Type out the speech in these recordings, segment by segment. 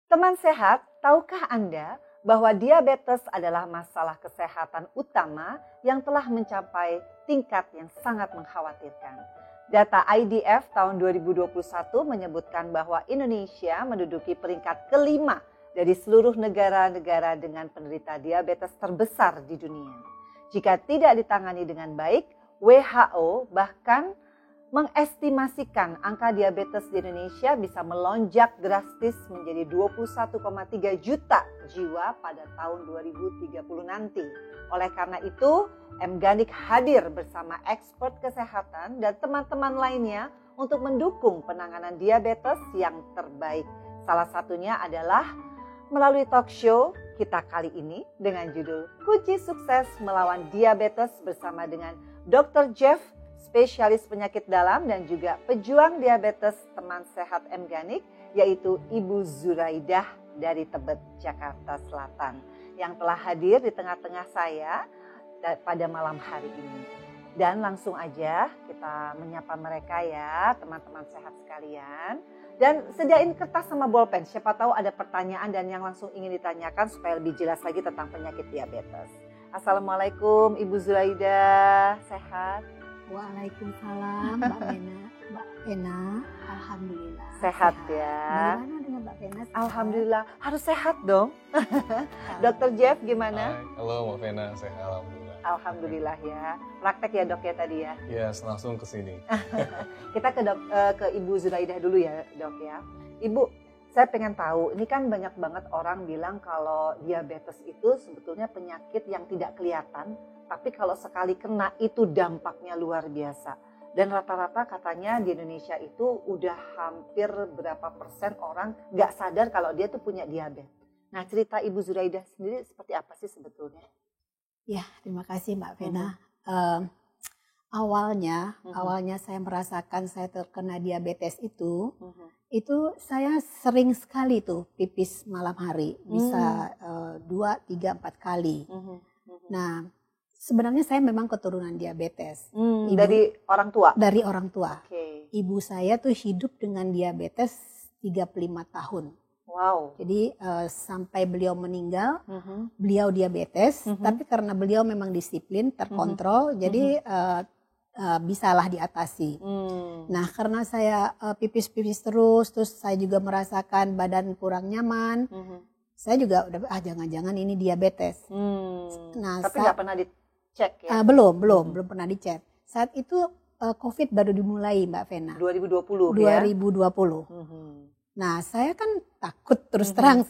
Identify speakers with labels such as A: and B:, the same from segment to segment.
A: Teman sehat, tahukah Anda bahwa diabetes adalah masalah kesehatan utama yang telah mencapai tingkat yang sangat mengkhawatirkan? Data IDF tahun 2021 menyebutkan bahwa Indonesia menduduki peringkat kelima dari seluruh negara-negara dengan penderita diabetes terbesar di dunia. Jika tidak ditangani dengan baik, WHO bahkan mengestimasikan angka diabetes di Indonesia bisa melonjak drastis menjadi 21,3 juta jiwa pada tahun 2030 nanti. Oleh karena itu, MGANIK hadir bersama expert kesehatan dan teman-teman lainnya untuk mendukung penanganan diabetes yang terbaik. Salah satunya adalah melalui talk show kita kali ini dengan judul Kunci Sukses Melawan Diabetes bersama dengan Dr. Jeff, spesialis penyakit dalam dan juga pejuang diabetes teman sehat MGANIK, yaitu Ibu Zuraidah dari Tebet, Jakarta Selatan, yang telah hadir di tengah-tengah saya pada malam hari ini. Dan langsung aja kita menyapa mereka ya, teman-teman sehat sekalian. Dan sediain kertas sama bolpen, siapa tahu ada pertanyaan dan yang langsung ingin ditanyakan supaya lebih jelas lagi tentang penyakit diabetes. Assalamualaikum Ibu Zuraidah, sehat?
B: Waalaikumsalam Mbak Vena, alhamdulillah.
A: Sehat ya.
B: Bagaimana dengan Mbak Vena?
A: Alhamdulillah, harus sehat dong. Dokter Jeff gimana?
C: Halo Mbak Vena, sehat alhamdulillah.
A: Alhamdulillah ya. Praktek ya dok ya tadi ya?
C: Yes, langsung ke sini.
A: Kita ke Ibu Zuraidah dulu ya dok ya. Ibu, saya pengen tahu, ini kan banyak banget orang bilang kalau diabetes itu sebetulnya penyakit yang tidak kelihatan, tapi kalau sekali kena itu dampaknya luar biasa. Dan rata-rata katanya di Indonesia itu udah hampir berapa persen orang nggak sadar kalau dia tuh punya diabetes. Nah, cerita Ibu Zuraidah sendiri seperti apa sih sebetulnya?
B: Ya, terima kasih Mbak Vena. Awalnya saya merasakan saya terkena diabetes itu saya sering sekali tuh pipis malam hari, bisa 2, 3, 4 kali. Nah, sebenarnya saya memang keturunan diabetes.
A: Dari orang tua?
B: Dari orang tua.
A: Okay.
B: Ibu saya tuh hidup dengan diabetes 35 tahun.
A: Wow.
B: Jadi sampai beliau meninggal, beliau diabetes, tapi karena beliau memang disiplin, terkontrol, jadi bisalah diatasi. Nah, karena saya pipis-pipis terus saya juga merasakan badan kurang nyaman. Saya juga udah jangan-jangan ini diabetes.
A: Nah, tapi nggak pernah dicek ya?
B: Belum pernah dicek. Saat itu COVID baru dimulai Mbak Vena.
A: 2020
B: ya? 2020. Nah, saya kan takut terus terang.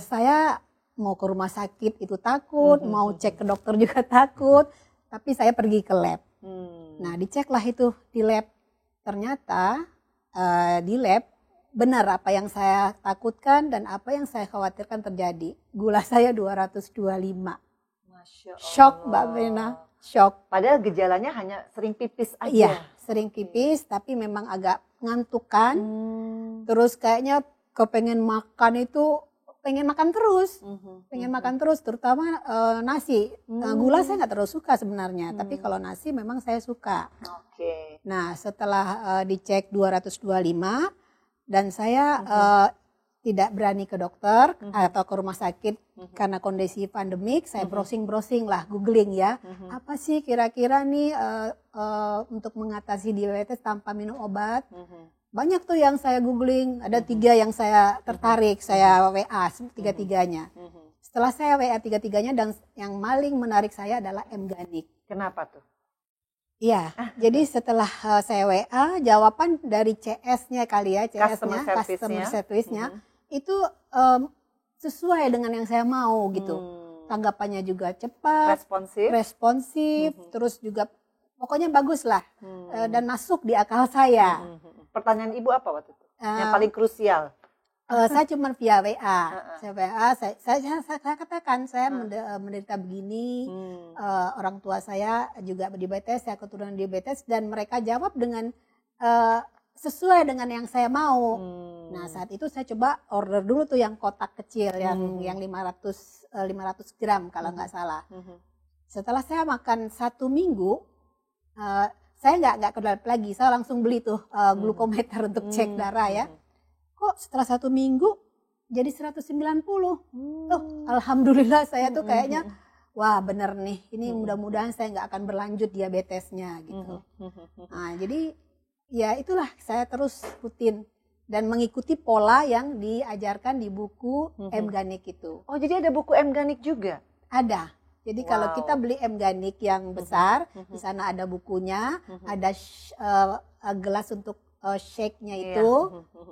B: Saya mau ke rumah sakit itu takut, mau cek ke dokter juga takut. Tapi saya pergi ke lab. Nah, diceklah itu di lab. Ternyata di lab benar apa yang saya takutkan dan apa yang saya khawatirkan terjadi. Gula saya 225.
A: Masya Allah.
B: Shock Mbak Vena, shock.
A: Padahal gejalanya hanya sering pipis aja.
B: Iya, sering pipis tapi memang agak ngantuk kan. Terus kayaknya kepengen makan itu, pengen makan terus. Pengen makan terus, terutama nasi. Gula saya nggak terlalu suka sebenarnya, tapi kalau nasi memang saya suka.
A: Oke.
B: Nah, setelah dicek 225 dan saya tidak berani ke dokter atau ke rumah sakit karena kondisi pandemik, saya browsing lah, googling ya. Apa sih kira-kira nih untuk mengatasi diabetes tanpa minum obat? Banyak tuh yang saya googling, ada 3 yang saya tertarik, saya WA 3-3-nya. Setelah saya WA 3-3-nya dan yang paling menarik saya adalah MGANIK.
A: Kenapa tuh?
B: Iya, jadi setelah saya WA, jawaban dari CS-nya kali ya, CS-nya, customer service-nya, itu sesuai dengan yang saya mau gitu. Tanggapannya juga cepat, responsif, terus juga pokoknya bagus lah dan masuk di akal saya.
A: Pertanyaan Ibu apa waktu itu? Yang paling krusial?
B: Saya cuma via WA. Saya katakan saya menderita begini, orang tua saya juga diabetes, saya keturunan diabetes, dan mereka jawab dengan sesuai dengan yang saya mau. Nah, saat itu saya coba order dulu tuh yang kotak kecil yang 500 gram kalau nggak salah. Setelah saya makan 1 minggu, saya nggak ke lab lagi, saya langsung beli tuh glukometer untuk cek darah ya. Kok setelah 1 minggu jadi 190. Alhamdulillah saya tuh kayaknya wah bener nih, ini mudah-mudahan saya nggak akan berlanjut diabetesnya gitu. Nah, jadi ya itulah saya terus rutin dan mengikuti pola yang diajarkan di buku M-Ganik itu.
A: Oh, jadi ada buku M-Ganik juga?
B: Ada. Jadi kalau kita beli M-Ganik yang besar, di sana ada bukunya, ada gelas untuk shake-nya itu,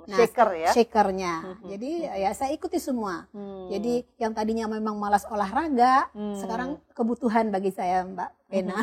B: nah,
A: shaker ya?
B: Shakernya. Jadi ya saya ikuti semua. Jadi yang tadinya memang malas olahraga, sekarang kebutuhan bagi saya, Mbak Pena.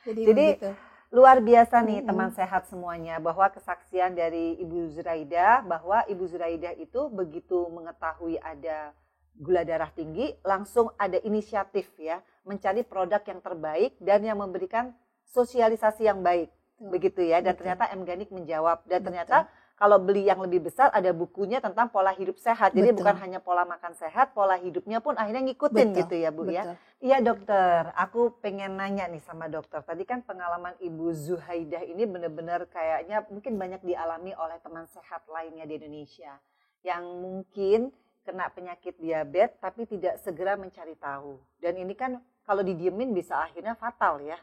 B: Jadi begitu.
A: Luar biasa nih teman sehat semuanya, bahwa kesaksian dari Ibu Zuraidah, bahwa Ibu Zuraidah itu begitu mengetahui ada gula darah tinggi, langsung ada inisiatif ya, mencari produk yang terbaik dan yang memberikan sosialisasi yang baik. Begitu ya, dan ternyata M-Ganik menjawab, dan ternyata kalau beli yang lebih besar ada bukunya tentang pola hidup sehat. Jadi bukan hanya pola makan sehat, pola hidupnya pun akhirnya ngikutin gitu ya Bu ya. Iya dokter, aku pengen nanya nih sama dokter. Tadi kan pengalaman Ibu Zuhaidah ini benar-benar kayaknya mungkin banyak dialami oleh teman sehat lainnya di Indonesia. Yang mungkin kena penyakit diabetes tapi tidak segera mencari tahu. Dan ini kan kalau didiemin bisa akhirnya fatal ya.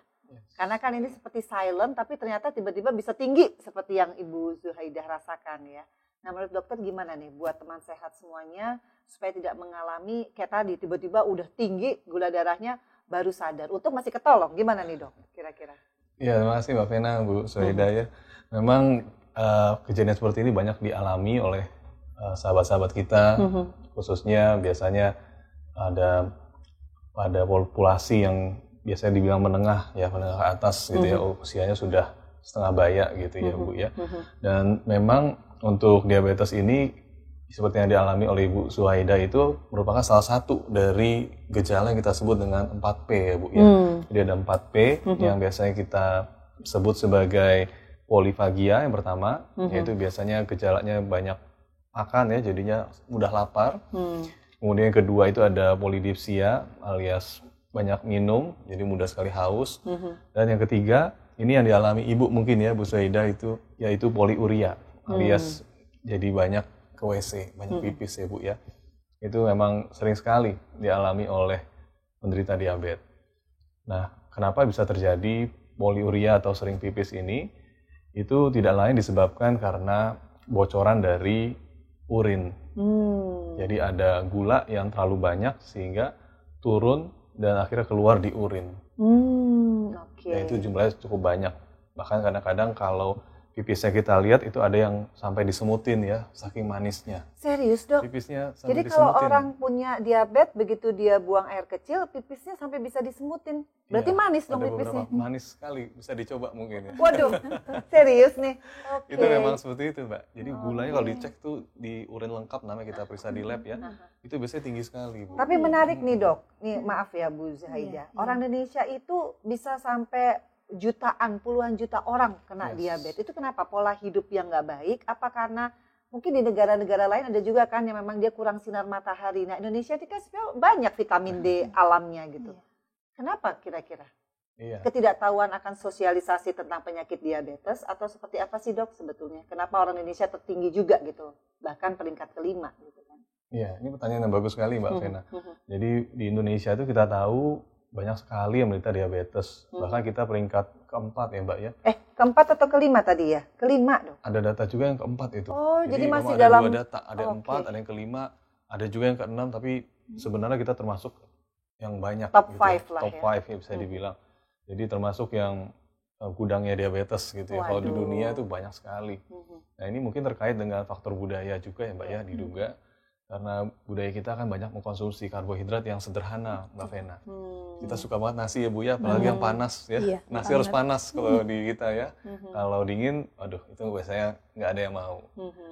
A: Karena kan ini seperti silent tapi ternyata tiba-tiba bisa tinggi seperti yang Ibu Zuhaidah rasakan ya. Nah menurut dokter gimana nih buat teman sehat semuanya supaya tidak mengalami kayak tadi tiba-tiba udah tinggi gula darahnya baru sadar. Untuk masih ketolong gimana nih dok kira-kira?
C: Ya terima kasih Mbak Vena, Bu Zuhaidah ya. Memang kejadian seperti ini banyak dialami oleh sahabat-sahabat kita, khususnya biasanya ada pada populasi yang biasanya dibilang menengah ya, menengah ke atas gitu ya, usianya sudah setengah baya gitu ya Bu ya. Dan memang untuk diabetes ini seperti yang dialami oleh Ibu Zuhaidah itu merupakan salah satu dari gejala yang kita sebut dengan 4P ya Bu ya. Jadi ada 4P yang biasanya kita sebut sebagai polifagia yang pertama, yaitu biasanya gejalanya banyak makan ya, jadinya mudah lapar. Kemudian yang kedua itu ada polidipsia alias banyak minum, jadi mudah sekali haus. Dan yang ketiga, ini yang dialami ibu mungkin ya, Bu Zuhaidah itu, yaitu poliuria, alias jadi banyak ke WC, banyak pipis ya Bu ya. Itu memang sering sekali dialami oleh penderita diabetes. Nah, kenapa bisa terjadi poliuria atau sering pipis ini? Itu tidak lain disebabkan karena bocoran dari urin. Jadi ada gula yang terlalu banyak sehingga turun dan akhirnya keluar di urin. Ya itu jumlahnya cukup banyak. Bahkan kadang-kadang kalau pipisnya kita lihat itu ada yang sampai disemutin ya, saking manisnya.
A: Serius dok?
C: Pipisnya
A: Jadi
C: sampai
A: kalau orang punya diabetes, begitu dia buang air kecil, pipisnya sampai bisa disemutin. Berarti
C: iya,
A: manis dong
C: ada
A: pipisnya?
C: manis sekali, bisa dicoba mungkin ya.
A: Waduh, serius nih?
C: Itu memang seperti itu Mbak. Jadi gulanya kalau dicek tuh di urin lengkap, namanya kita periksa di lab ya, itu biasanya tinggi sekali Bu.
A: Tapi menarik nih dok, nih maaf ya Bu Zuhaidah. Orang Indonesia itu bisa sampai jutaan, puluhan juta orang kena diabetes. Itu kenapa? Pola hidup yang nggak baik? Apa karena mungkin di negara-negara lain ada juga kan yang memang dia kurang sinar matahari. Nah Indonesia itu kan sebenarnya banyak vitamin D alamnya gitu. Kenapa kira-kira? Ketidaktahuan akan sosialisasi tentang penyakit diabetes atau seperti apa sih dok sebetulnya? Kenapa orang Indonesia tertinggi juga gitu? Bahkan peringkat kelima gitu kan?
C: Iya, ini pertanyaan yang bagus sekali Mbak Vena. Jadi di Indonesia itu kita tahu banyak sekali yang menderita diabetes. Bahkan kita peringkat keempat ya Mbak ya.
A: Keempat atau kelima tadi ya? Kelima dong.
C: Ada data juga yang keempat itu.
A: Oh, jadi masih
C: ada
A: dalam
C: dua data, ada yang empat, ada yang kelima, ada juga yang keenam, tapi sebenarnya kita termasuk yang banyak.
A: Top
C: gitu
A: 5 lah
C: Top 5 ya bisa dibilang. Jadi termasuk yang gudangnya diabetes gitu ya. Kalau di dunia itu banyak sekali. Nah ini mungkin terkait dengan faktor budaya juga ya Mbak ya, diduga. Karena budaya kita kan banyak mengkonsumsi karbohidrat yang sederhana, Mbak Vena. Kita suka banget nasi ya Bu ya, apalagi yang panas ya. Nasi harus panas kalau di kita ya. Kalau dingin, aduh itu biasanya nggak ada yang mau.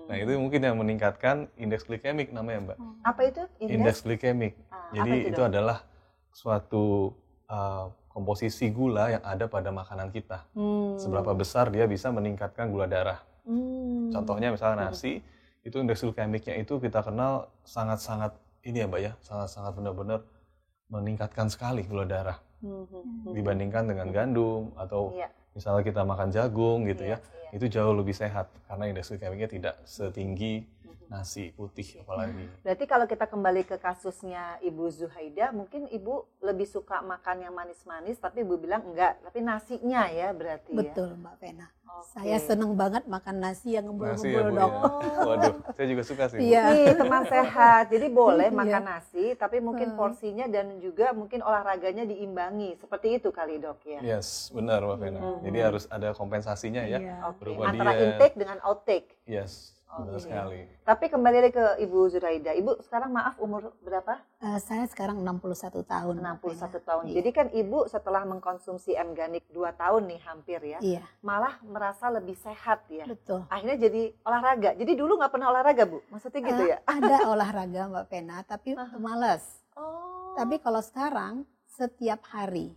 C: Nah itu mungkin yang meningkatkan indeks glikemik namanya Mbak.
A: Apa itu?
C: Indeks glikemik. Jadi itu adalah suatu komposisi gula yang ada pada makanan kita. Seberapa besar dia bisa meningkatkan gula darah. Contohnya misalnya nasi, itu indeks glikemiknya itu kita kenal sangat-sangat ini ya Mbak ya, sangat-sangat benar-benar meningkatkan sekali gula darah dibandingkan dengan gandum atau misalnya kita makan jagung gitu ya, itu jauh lebih sehat karena indeks glikemiknya tidak setinggi nasi putih apalagi.
A: Berarti kalau kita kembali ke kasusnya Ibu Zuhaida, mungkin Ibu lebih suka makan yang manis-manis, tapi Ibu bilang enggak, tapi nasinya ya berarti ya.
B: Betul Mbak Vena.
A: Oke.
B: Saya seneng banget makan nasi yang
C: Nasi ya,
B: ngebul-ngebul
C: Bu,
B: dok.
C: ya. Waduh, saya juga suka sih, Bu.
B: Iya.
A: Nih, teman sehat, jadi boleh
B: Iya.
A: makan nasi, tapi mungkin porsinya dan juga mungkin olahraganya diimbangi, seperti itu kali dok ya.
C: Yes, benar Mbak Vena. Jadi harus ada kompensasinya ya.
B: Iya.
A: Oke,
C: Berupa
A: antara
C: diet.
A: intake dengan outtake.
C: Yes, benar
A: Oke.
C: sekali.
A: Tapi kembali lagi ke Ibu Zuhaida. Ibu sekarang maaf umur berapa?
B: Saya sekarang 61 tahun. Mbak
A: 61
B: Vena.
A: tahun.
B: Iya.
A: Jadi kan Ibu setelah mengkonsumsi M-Ganik 2 tahun nih hampir ya,
B: Iya,
A: malah merasa lebih sehat ya.
B: betul.
A: Akhirnya jadi olahraga. Jadi dulu nggak pernah olahraga Bu? Maksudnya gitu ya?
B: Ada olahraga Mbak Vena, tapi males.
A: Oh.
B: Tapi kalau sekarang setiap hari.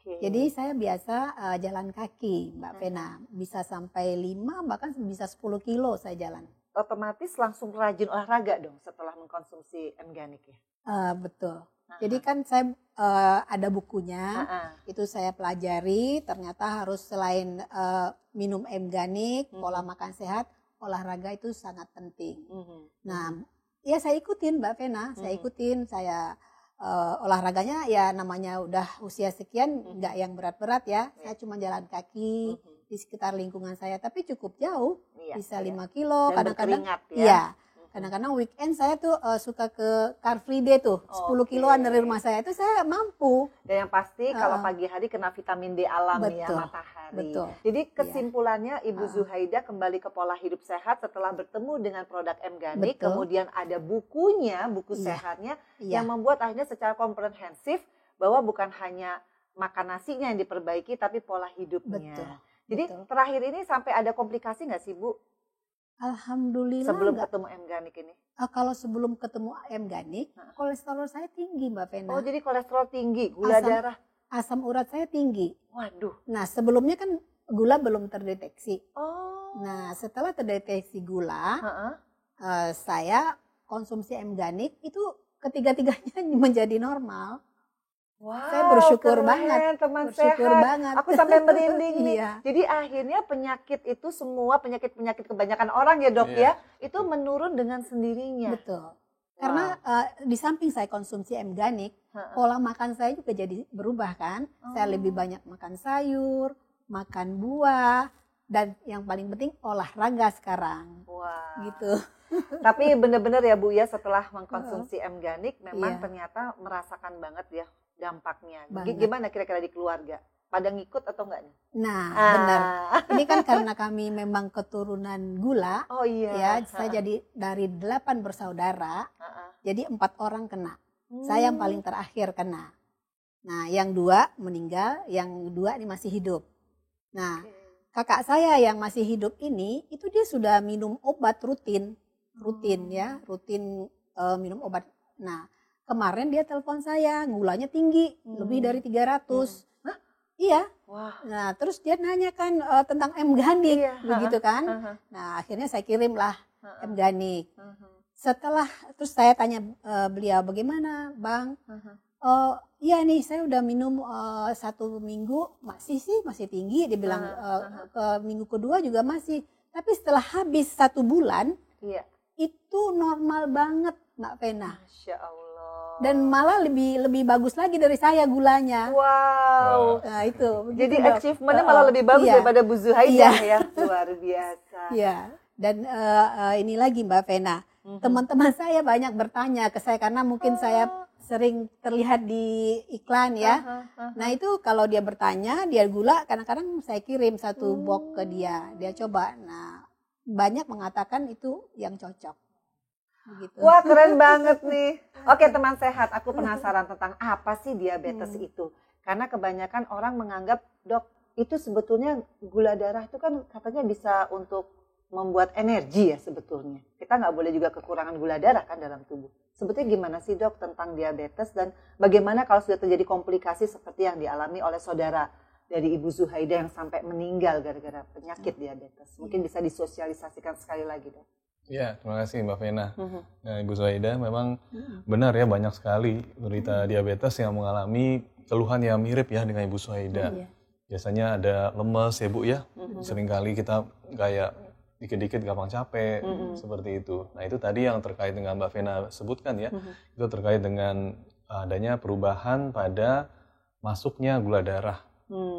A: Oke.
B: Jadi saya biasa jalan kaki Mbak Vena. Bisa sampai 5 bahkan bisa 10 kilo saya jalan.
A: Otomatis langsung rajin olahraga dong setelah mengkonsumsi M-Ganik ya?
B: Betul. Jadi kan saya ada bukunya, itu saya pelajari, ternyata harus selain minum M-Ganik, pola makan sehat, olahraga itu sangat penting. Nah, ya saya ikutin Mbak Vena, saya olahraganya ya namanya udah usia sekian, nggak yang berat-berat ya, saya cuma jalan kaki di sekitar lingkungan saya, tapi cukup jauh, bisa 5 kilo,
A: Dan
B: kadang-kadang,
A: berkeringat ya?
B: iya. Kadang-kadang weekend saya tuh suka ke Car Free Day tuh, 10 kiloan dari rumah saya, itu saya mampu.
A: Dan yang pasti kalau pagi hari kena vitamin D alam ya,
B: Betul,
A: matahari.
B: betul.
A: Jadi kesimpulannya Ibu Zuhaida kembali ke pola hidup sehat setelah bertemu dengan produk M-Ganik.
B: Betul.
A: Kemudian ada bukunya, buku
B: Iya.
A: sehatnya
B: Iya.
A: yang membuat akhirnya secara komprehensif bahwa bukan hanya makan nasinya yang diperbaiki tapi pola hidupnya.
B: Betul.
A: Jadi
B: betul.
A: terakhir ini sampai ada komplikasi nggak sih Bu
B: Alhamdulillah
A: sebelum
B: enggak.
A: ketemu M-Ganik ini?
B: Kalau sebelum ketemu M-Ganik, kolesterol saya tinggi Mbak Vena.
A: Oh jadi kolesterol tinggi, gula darah.
B: Asam urat saya tinggi.
A: Waduh.
B: Nah sebelumnya kan gula belum terdeteksi.
A: Oh.
B: Nah setelah terdeteksi gula,
A: Heeh.
B: saya konsumsi M-Ganik itu ketiga-tiganya menjadi normal.
A: Wow,
B: Saya bersyukur
A: keren,
B: banget,
A: teman
B: bersyukur
A: sehat.
B: banget.
A: Aku sampai merinding nih.
B: Iya.
A: Jadi akhirnya penyakit itu semua penyakit kebanyakan orang ya dok ya, itu menurun dengan sendirinya.
B: Betul. Karena di samping saya konsumsi M-Ganik, pola makan saya juga jadi berubah kan. Saya lebih banyak makan sayur, makan buah, dan yang paling penting olahraga sekarang.
A: Wah.
B: Gitu.
A: Tapi benar-benar ya Bu ya, setelah mengkonsumsi M-Ganik memang
B: Iya.
A: ternyata merasakan banget ya dampaknya.
B: Banget.
A: Gimana kira-kira di keluarga? Pada ngikut atau enggak nih?
B: Nah, benar. Ini kan karena kami memang keturunan gula,
A: Oh iya.
B: ya. Saya jadi dari 8 bersaudara, jadi 4 orang kena. Saya yang paling terakhir kena. Nah, yang 2 meninggal, yang 2 ini masih hidup. Nah, kakak saya yang masih hidup ini, itu dia sudah minum obat rutin minum obat. Nah, kemarin dia telepon saya, gulanya tinggi, lebih dari 300. Iya.
A: Wah.
B: Nah, terus dia nanya kan tentang M-Ganik,
A: Iya.
B: begitu kan. Nah, akhirnya saya kirimlah M-Ganik. Setelah, terus saya tanya beliau, bagaimana Bang? Iya nih, saya udah minum 1 minggu, masih tinggi. Dia bilang ke minggu kedua juga masih. Tapi setelah habis 1 bulan, itu normal banget Mbak Vena.
A: Masya Allah.
B: Dan malah lebih bagus lagi dari saya gulanya.
A: Wow.
B: Nah itu.
A: Jadi
B: Dok.
A: achievementnya malah lebih bagus
B: Iya.
A: daripada Bu Zuhaida ya. Luar biasa.
B: Iya. Dan ini lagi Mbak Vena. Teman-teman saya banyak bertanya ke saya karena mungkin saya sering terlihat di iklan ya. Nah itu kalau dia bertanya, dia gula, kadang-kadang saya kirim 1 box ke dia. Dia coba. Nah banyak mengatakan itu yang cocok. Begitu.
A: Wah keren banget nih. Oke teman sehat, aku penasaran tentang apa sih diabetes itu. Karena kebanyakan orang menganggap, dok itu sebetulnya gula darah itu kan katanya bisa untuk membuat energi ya sebetulnya. Kita nggak boleh juga kekurangan gula darah kan dalam tubuh. Sebetulnya gimana sih dok tentang diabetes dan bagaimana kalau sudah terjadi komplikasi seperti yang dialami oleh saudara dari Ibu Zuhaida yang sampai meninggal gara-gara penyakit diabetes. Mungkin bisa disosialisasikan sekali lagi dok.
C: Ya, terima kasih Mbak Vena. Nah, Ibu Zuhaida memang benar ya, banyak sekali penderita diabetes yang mengalami keluhan yang mirip ya dengan Ibu Zuhaida. Biasanya ada lemes ya Bu ya. Seringkali kita kayak dikit-dikit gampang capek, seperti itu. Nah itu tadi yang terkait dengan Mbak Vena sebutkan ya, itu terkait dengan adanya perubahan pada masuknya gula darah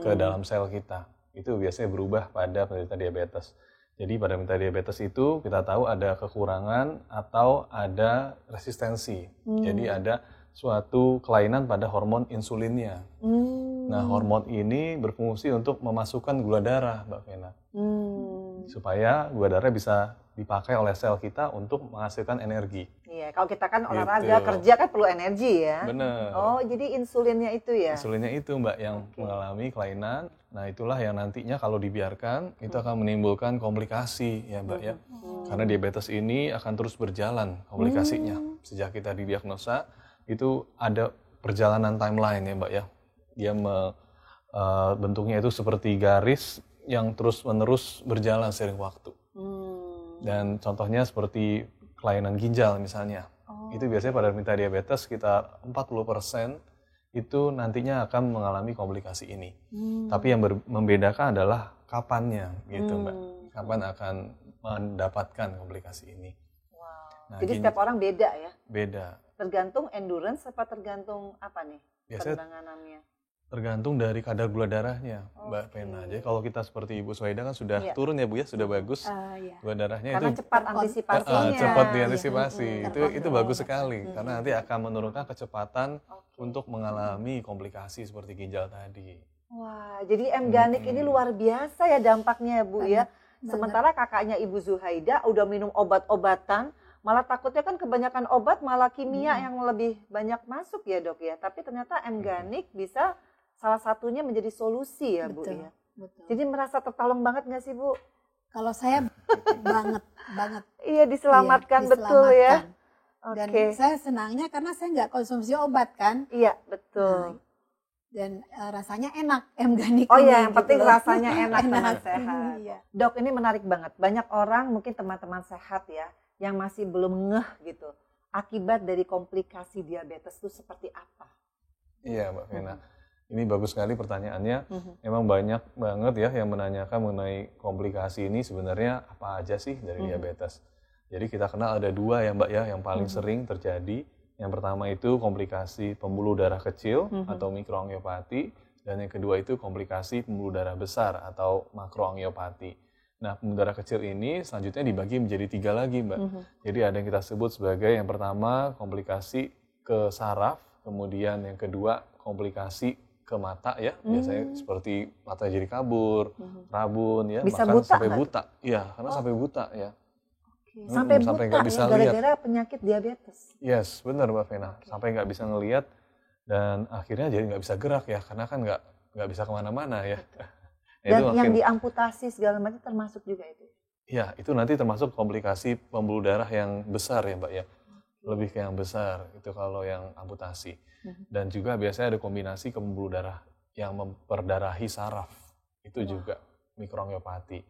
C: ke dalam sel kita. Itu biasanya berubah pada penderita diabetes. Jadi pada penderita diabetes itu kita tahu ada kekurangan atau ada resistensi. Jadi ada suatu kelainan pada hormon insulinnya. Nah, hormon ini berfungsi untuk memasukkan gula darah, Mbak Vena. Supaya gula darah bisa dipakai oleh sel kita untuk menghasilkan energi.
A: Iya, kalau kita kan olahraga, kerja kan perlu energi ya.
C: Bener.
A: Oh, jadi insulinnya itu ya?
C: Insulinnya itu, Mbak, yang mengalami kelainan. Nah, itulah yang nantinya kalau dibiarkan, itu akan menimbulkan komplikasi ya, Mbak ya. Karena diabetes ini akan terus berjalan komplikasinya. Sejak kita didiagnosa, itu ada perjalanan timeline ya, Mbak ya. Dia bentuknya itu seperti garis yang terus-menerus berjalan seiring waktu. Dan contohnya seperti kelainan ginjal misalnya. Itu biasanya pada penderita diabetes sekitar 40% itu nantinya akan mengalami komplikasi ini. Tapi yang membedakan adalah kapannya gitu, Mbak. Kapan akan mendapatkan komplikasi ini.
A: Wow. Nah, jadi setiap orang beda ya?
C: Beda.
A: Tergantung endurance apa tergantung apa nih?
C: Biasanya
A: penanganannya?
C: Tergantung dari kadar gula darahnya, Mbak Vena. Jadi kalau kita seperti Ibu Sohaida kan sudah turun ya Bu ya, sudah bagus gula darahnya.
A: Karena
C: itu
A: cepat antisipasinya.
C: Cepat diantisipasi, itu bagus sekali. Karena nanti akan menurunkan kecepatan untuk mengalami komplikasi seperti ginjal tadi.
A: Wah, jadi M-Ganik ini luar biasa ya dampaknya Bu ya. Sementara kakaknya Ibu Zuhaida udah minum obat-obatan, malah takutnya kan kebanyakan obat malah kimia yang lebih banyak masuk ya Dok ya. Tapi ternyata M-Ganik bisa salah satunya menjadi solusi ya Bu ya.
B: Betul.
A: Jadi merasa tertolong banget nggak sih Bu?
B: Kalau saya banget.
A: Iya diselamatkan, betul ya.
B: Dan saya senangnya karena saya nggak konsumsi obat kan.
A: Iya betul.
B: Dan rasanya enak M-Ganik.
A: Oh iya, yang penting rasanya enak. Sehat.
B: Iya.
A: Dok, ini menarik banget. Banyak orang, mungkin teman-teman sehat ya, yang masih belum ngeh gitu. Akibat dari komplikasi diabetes itu seperti apa?
C: Iya Mbak Vena. Ini bagus sekali pertanyaannya. Memang banyak banget ya yang menanyakan mengenai komplikasi ini sebenarnya apa aja sih dari diabetes. Jadi kita kenal ada dua ya Mbak ya yang paling sering terjadi. Yang pertama itu komplikasi pembuluh darah kecil atau mikroangiopati. Dan yang kedua itu komplikasi pembuluh darah besar atau makroangiopati. Nah, pembuluh darah kecil ini selanjutnya dibagi menjadi 3 lagi Mbak. Jadi ada yang kita sebut sebagai yang pertama komplikasi ke saraf. Kemudian yang kedua komplikasi ke mata ya, biasanya seperti mata jadi kabur, rabun ya,
A: bisa
C: bahkan
A: buta
C: sampai buta. Iya, karena sampai buta ya.
A: Sampai buta
C: nggak bisa
A: ya, gara-gara penyakit diabetes.
C: Yes, benar Mbak Vena. Sampai nggak bisa ngelihat dan akhirnya jadi nggak bisa gerak ya, karena kan nggak bisa kemana-mana ya.
A: Dan yang diamputasi segala macam termasuk juga itu?
C: Ya, itu nanti termasuk komplikasi pembuluh darah yang besar ya Mbak ya. Lebih ke yang besar, itu kalau yang amputasi. Dan juga biasanya ada kombinasi ke pembuluh darah yang memperdarahi saraf. Itu juga mikroangiopati.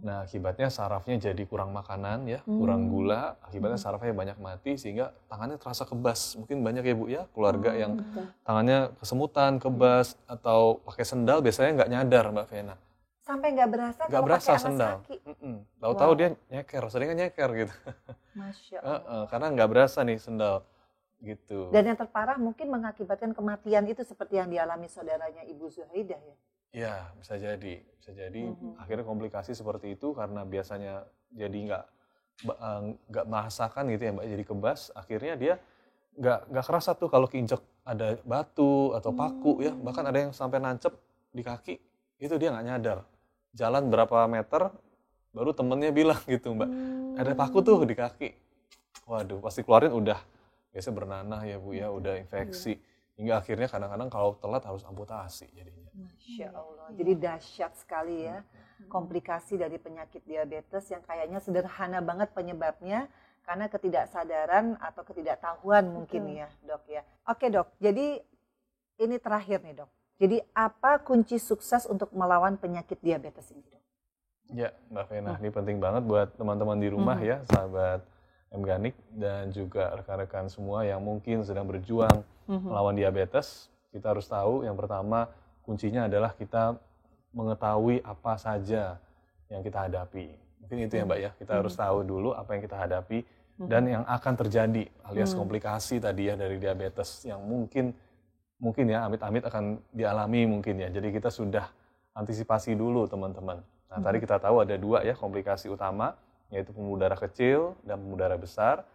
C: Nah, akibatnya sarafnya jadi kurang makanan ya, kurang gula, akibatnya sarafnya banyak mati sehingga tangannya terasa kebas. Mungkin banyak ya Bu ya, keluarga yang tangannya kesemutan, kebas, atau pakai sendal biasanya nggak nyadar Mbak Vena.
A: Sampai nggak berasa
C: nggak
A: kalau
C: berasa
A: pakai alas
C: sendal.
A: kaki?
C: Tahu-tahu dia nyeker, seringnya nyeker gitu.
A: Masya Allah.
C: Karena nggak berasa nih sendal gitu.
A: Dan yang terparah mungkin mengakibatkan kematian itu seperti yang dialami saudaranya Ibu Zuhaida ya?
C: Ya, bisa jadi. Akhirnya komplikasi seperti itu karena biasanya jadi nggak merasakan gitu ya Mbak, jadi kebas. Akhirnya dia nggak kerasa tuh kalau keinjek ada batu atau paku ya. Bahkan ada yang sampai nancep di kaki, itu dia nggak nyadar. Jalan berapa meter, baru temennya bilang gitu Mbak, ada paku tuh di kaki. Waduh, pasti keluarin udah biasa bernanah ya Bu ya, udah infeksi. Hingga akhirnya kadang-kadang kalau telat harus amputasi jadinya.
A: Masya Allah, jadi dahsyat sekali ya komplikasi dari penyakit diabetes yang kayaknya sederhana banget penyebabnya karena ketidaksadaran atau ketidaktahuan mungkin ya Dok ya. Oke Dok, jadi ini terakhir nih Dok. Jadi apa kunci sukses untuk melawan penyakit diabetes ini Dok?
C: Ya Mbak Vena, ini penting banget buat teman-teman di rumah ya, sahabat M-Ganik dan juga rekan-rekan semua yang mungkin sedang berjuang melawan diabetes. Kita harus tahu yang pertama kuncinya adalah kita mengetahui apa saja yang kita hadapi. Mungkin itu ya Mbak ya, kita harus tahu dulu apa yang kita hadapi dan yang akan terjadi alias komplikasi tadi ya dari diabetes yang mungkin ya amit-amit akan dialami mungkin ya. Jadi kita sudah antisipasi dulu teman-teman. Nah tadi kita tahu ada 2 ya komplikasi utama, yaitu pembuluh darah kecil dan pembuluh darah besar.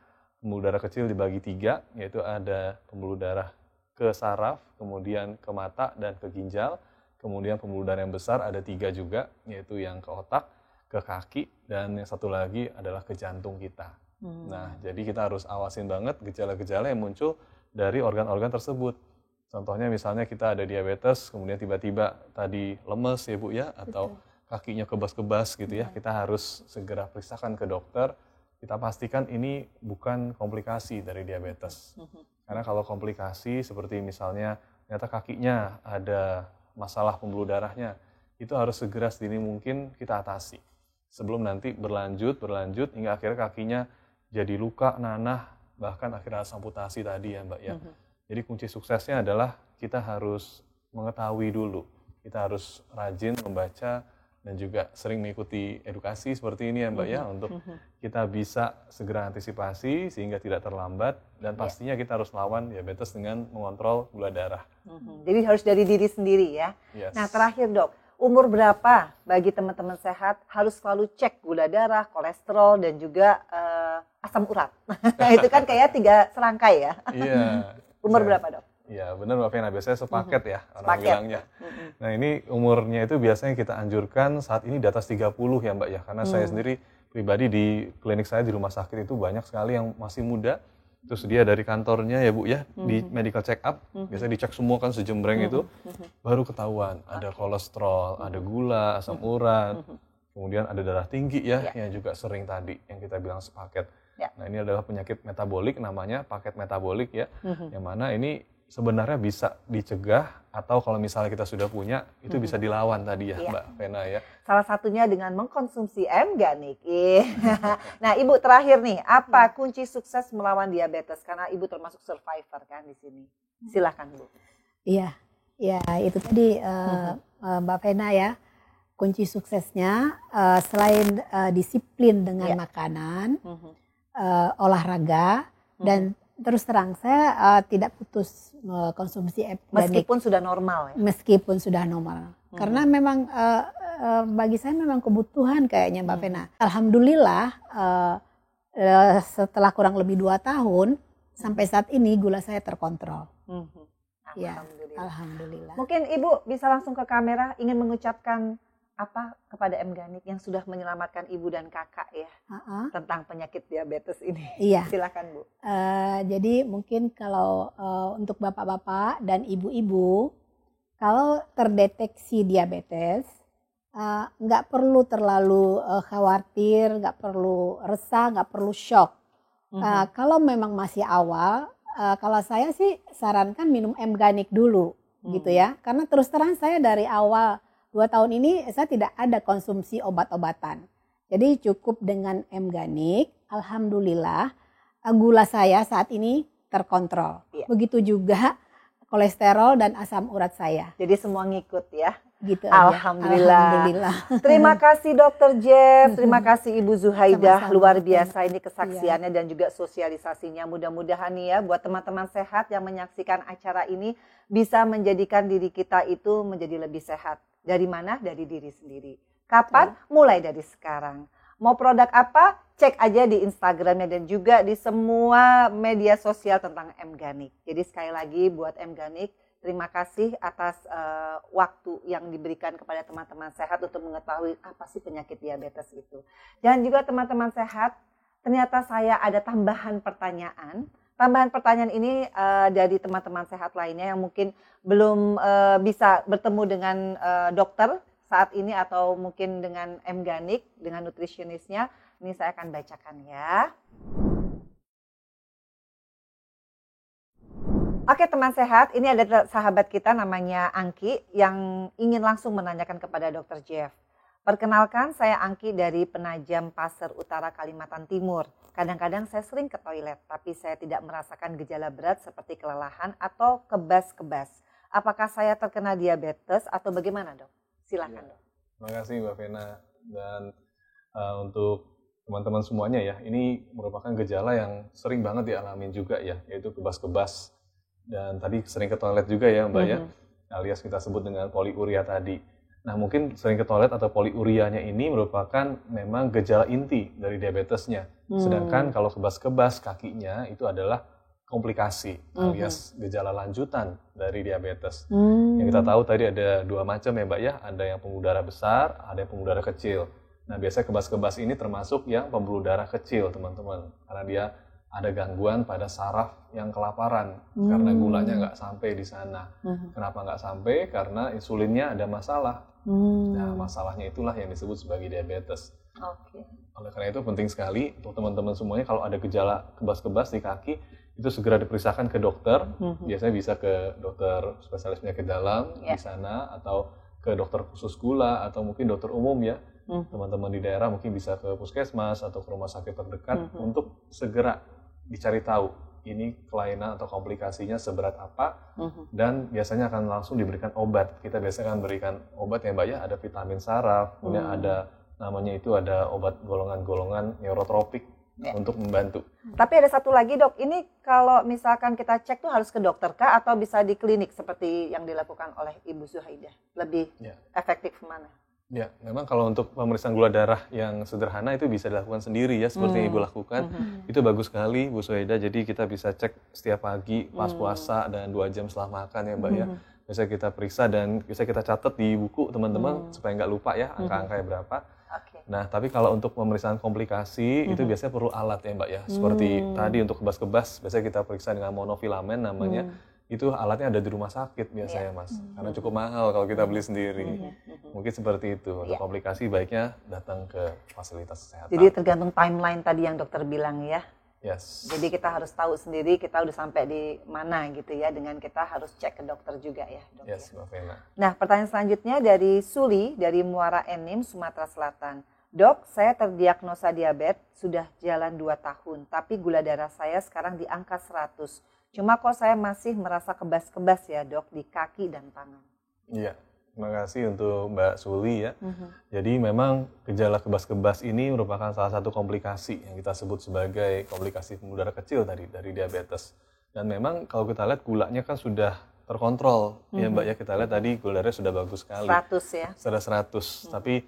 C: Pembuluh darah kecil dibagi 3, yaitu ada pembuluh darah ke saraf, kemudian ke mata dan ke ginjal. Kemudian pembuluh darah yang besar ada 3 juga, yaitu yang ke otak, ke kaki, dan yang satu lagi adalah ke jantung kita. Nah, jadi kita harus awasin banget gejala-gejala yang muncul dari organ-organ tersebut. Contohnya misalnya kita ada diabetes, kemudian tiba-tiba tadi lemes ya Bu ya, atau kakinya kebas-kebas gitu ya, kita harus segera periksakan ke dokter, kita pastikan ini bukan komplikasi dari diabetes. Karena kalau komplikasi seperti misalnya ternyata kakinya ada masalah pembuluh darahnya, itu harus segera sedini mungkin kita atasi. Sebelum nanti berlanjut hingga akhirnya kakinya jadi luka, nanah, bahkan akhirnya harus amputasi tadi ya Mbak ya. Jadi kunci suksesnya adalah kita harus mengetahui dulu, kita harus rajin membaca dan juga sering mengikuti edukasi seperti ini ya Mbak ya, untuk kita bisa segera antisipasi sehingga tidak terlambat dan pastinya kita harus lawan diabetes dengan mengontrol gula darah.
A: Jadi harus dari diri sendiri ya.
C: Yes.
A: Nah terakhir Dok, umur berapa bagi teman-teman sehat harus selalu cek gula darah, kolesterol dan juga asam urat? Itu kan kayak 3 serangkai ya.
C: Iya.
A: Umur berapa Dok?
C: Iya benar Mbak Vena, biasanya sepaket ya orang
A: Sepaket.
C: bilangnya. Nah ini umurnya itu biasanya kita anjurkan saat ini di atas 30 ya Mbak ya. Karena saya sendiri pribadi di klinik saya di rumah sakit itu banyak sekali yang masih muda. Terus dia dari kantornya ya Bu ya, di medical check up, biasanya dicek semua kan sejembreng itu, baru ketahuan ada kolesterol, ada gula, asam urat, kemudian ada darah tinggi ya, yang juga sering tadi yang kita bilang sepaket. Nah ini adalah penyakit metabolik namanya, paket metabolik ya, yang mana ini sebenarnya bisa dicegah atau kalau misalnya kita sudah punya itu bisa dilawan tadi ya Mbak Vena ya.
A: Salah satunya dengan mengkonsumsi M-Ganik. Nah Ibu terakhir nih, apa kunci sukses melawan diabetes? Karena Ibu termasuk survivor kan di sini. Silahkan Bu.
B: Iya, itu tadi Mbak Vena ya. Kunci suksesnya selain disiplin dengan makanan, olahraga dan terus terang saya tidak putus konsumsi M-Ganik
A: Meskipun sudah normal ya.
B: meskipun sudah normal. Karena memang bagi saya memang kebutuhan kayaknya Mbak Vena. Alhamdulillah setelah kurang lebih 2 tahun sampai saat ini gula saya terkontrol. Ya, alhamdulillah.
A: Mungkin Ibu bisa langsung ke kamera ingin mengucapkan apa kepada M-Ganik yang sudah menyelamatkan Ibu dan Kakak ya tentang penyakit diabetes ini.
B: Iya.
A: Silakan Bu.
B: Jadi mungkin kalau untuk bapak-bapak dan ibu-ibu, kalau terdeteksi diabetes, nggak perlu terlalu khawatir, nggak perlu resah, nggak perlu shock. Kalau memang masih awal, kalau saya sih sarankan minum M-Ganik dulu, gitu ya. Karena terus terang saya dari awal 2 tahun ini saya tidak ada konsumsi obat-obatan. Jadi cukup dengan M-Ganik, alhamdulillah gula saya saat ini terkontrol. Begitu juga kolesterol dan asam urat saya.
A: Jadi semua ngikut ya.
B: Gitu
A: Alhamdulillah. Terima kasih Dr. Jeff, terima kasih Ibu Zuhaidah.
B: Sama-sama.
A: Luar biasa ini kesaksiannya dan juga sosialisasinya. Mudah-mudahan nih ya buat teman-teman sehat yang menyaksikan acara ini bisa menjadikan diri kita itu menjadi lebih sehat. Dari mana? Dari diri sendiri. Kapan? Mulai dari sekarang. Mau produk apa? Cek aja di Instagramnya dan juga di semua media sosial tentang M-Ganik. Jadi sekali lagi buat M-Ganik, terima kasih atas waktu yang diberikan kepada teman-teman sehat untuk mengetahui apa sih penyakit diabetes itu. Dan juga teman-teman sehat, ternyata saya ada tambahan pertanyaan. Tambahan pertanyaan ini dari teman-teman sehat lainnya yang mungkin belum bisa bertemu dengan dokter saat ini atau mungkin dengan M-Ganik, dengan nutritionistnya. Ini saya akan bacakan ya. Oke teman sehat, ini ada sahabat kita namanya Angki yang ingin langsung menanyakan kepada Dr. Jeff. Perkenalkan, saya Angki dari Penajam Pasir Utara, Kalimantan Timur. Kadang-kadang saya sering ke toilet, tapi saya tidak merasakan gejala berat seperti kelelahan atau kebas-kebas. Apakah saya terkena diabetes atau bagaimana dok? Silakan dok.
C: Terima kasih Mbak Vena. Dan untuk teman-teman semuanya ya, ini merupakan gejala yang sering banget dialami juga ya, yaitu kebas-kebas. Dan tadi sering ke toilet juga ya Mbak ya, alias kita sebut dengan poliuria tadi. Nah mungkin sering ke toilet atau poliurianya ini merupakan memang gejala inti dari diabetesnya. Sedangkan kalau kebas-kebas kakinya itu adalah komplikasi alias gejala lanjutan dari diabetes. Yang kita tahu tadi ada 2 macam ya Mbak ya, ada yang pembuluh darah besar, ada yang pembuluh darah kecil. Nah biasanya kebas-kebas ini termasuk yang pembuluh darah kecil teman-teman, karena dia ada gangguan pada saraf yang kelaparan karena gulanya nggak sampai di sana. Kenapa nggak sampai? Karena insulinnya ada masalah. Nah masalahnya itulah yang disebut sebagai diabetes. Oleh karena itu penting sekali untuk teman-teman semuanya kalau ada gejala kebas-kebas di kaki itu segera diperiksakan ke dokter. Biasanya bisa ke dokter spesialis penyakit dalam di sana atau ke dokter khusus gula atau mungkin dokter umum ya. Teman-teman di daerah mungkin bisa ke puskesmas atau ke rumah sakit terdekat untuk segera dicari tahu ini kelainan atau komplikasinya seberat apa dan biasanya akan langsung diberikan obat. Kita biasanya akan berikan obat yang Mbak ya, ada vitamin saraf, kemudian ada namanya itu ada obat golongan-golongan neurotropik untuk membantu.
A: Tapi ada satu lagi Dok, ini kalau misalkan kita cek tuh harus ke dokter kah atau bisa di klinik seperti yang dilakukan oleh Ibu Zuhaidah? Lebih efektif mana?
C: Ya, memang kalau untuk pemeriksaan gula darah yang sederhana itu bisa dilakukan sendiri ya, seperti yang Ibu lakukan. Itu bagus sekali Bu Zuhaidah, jadi kita bisa cek setiap pagi pas puasa dan 2 jam setelah makan ya Mbak ya. Bisa kita periksa dan bisa kita catat di buku teman-teman supaya nggak lupa ya angka-angkanya berapa. Nah, tapi kalau untuk pemeriksaan komplikasi itu biasanya perlu alat ya Mbak ya. Seperti tadi untuk kebas-kebas, biasanya kita periksa dengan monofilamen namanya. Itu alatnya ada di rumah sakit biasanya Mas. Karena cukup mahal kalau kita beli sendiri. Mungkin seperti itu. Untuk komplikasi baiknya datang ke fasilitas kesehatan.
A: Jadi tergantung timeline tadi yang dokter bilang ya.
C: Yes.
A: Jadi kita harus tahu sendiri kita udah sampai di mana gitu ya. Dengan kita harus cek ke dokter juga ya Dok.
C: Yes, Mbak Vena.
A: Nah pertanyaan selanjutnya dari Suli dari Muara Enim, Sumatera Selatan. Dok, saya terdiagnosa diabetes sudah jalan 2 tahun. Tapi gula darah saya sekarang di angka 100. Cuma kok saya masih merasa kebas-kebas ya Dok di kaki dan tangan.
C: Iya, terima kasih untuk Mbak Suli ya. Jadi memang gejala kebas-kebas ini merupakan salah satu komplikasi yang kita sebut sebagai komplikasi pembuluh darah kecil tadi dari diabetes. Dan memang kalau kita lihat gulanya kan sudah terkontrol ya Mbak ya. Kita lihat tadi gula darahnya sudah bagus sekali.
A: 100 ya.
C: Sudah 100. Tapi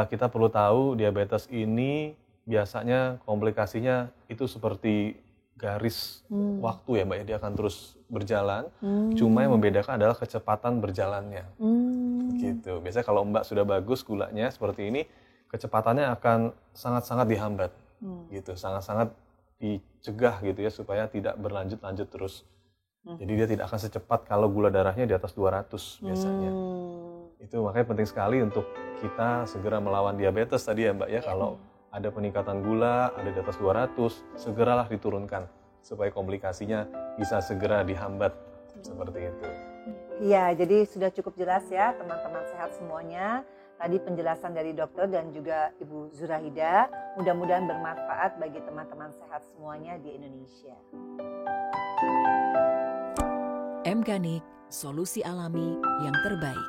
C: kita perlu tahu diabetes ini biasanya komplikasinya itu seperti garis waktu ya Mbak ya, dia akan terus berjalan. Cuma yang membedakan adalah kecepatan berjalannya. Gitu. Biasanya kalau Mbak sudah bagus gulanya seperti ini, kecepatannya akan sangat-sangat dihambat. Gitu, sangat-sangat dicegah gitu ya supaya tidak berlanjut-lanjut terus. Jadi dia tidak akan secepat kalau gula darahnya di atas 200 biasanya. Itu makanya penting sekali untuk kita segera melawan diabetes tadi ya Mbak ya. Kalau ada peningkatan gula, ada di atas 200, segeralah diturunkan supaya komplikasinya bisa segera dihambat seperti itu.
A: Iya, jadi sudah cukup jelas ya teman-teman sehat semuanya. Tadi penjelasan dari dokter dan juga Ibu Zurahida. Mudah-mudahan bermanfaat bagi teman-teman sehat semuanya di Indonesia.
D: M-Ganik, solusi alami yang terbaik.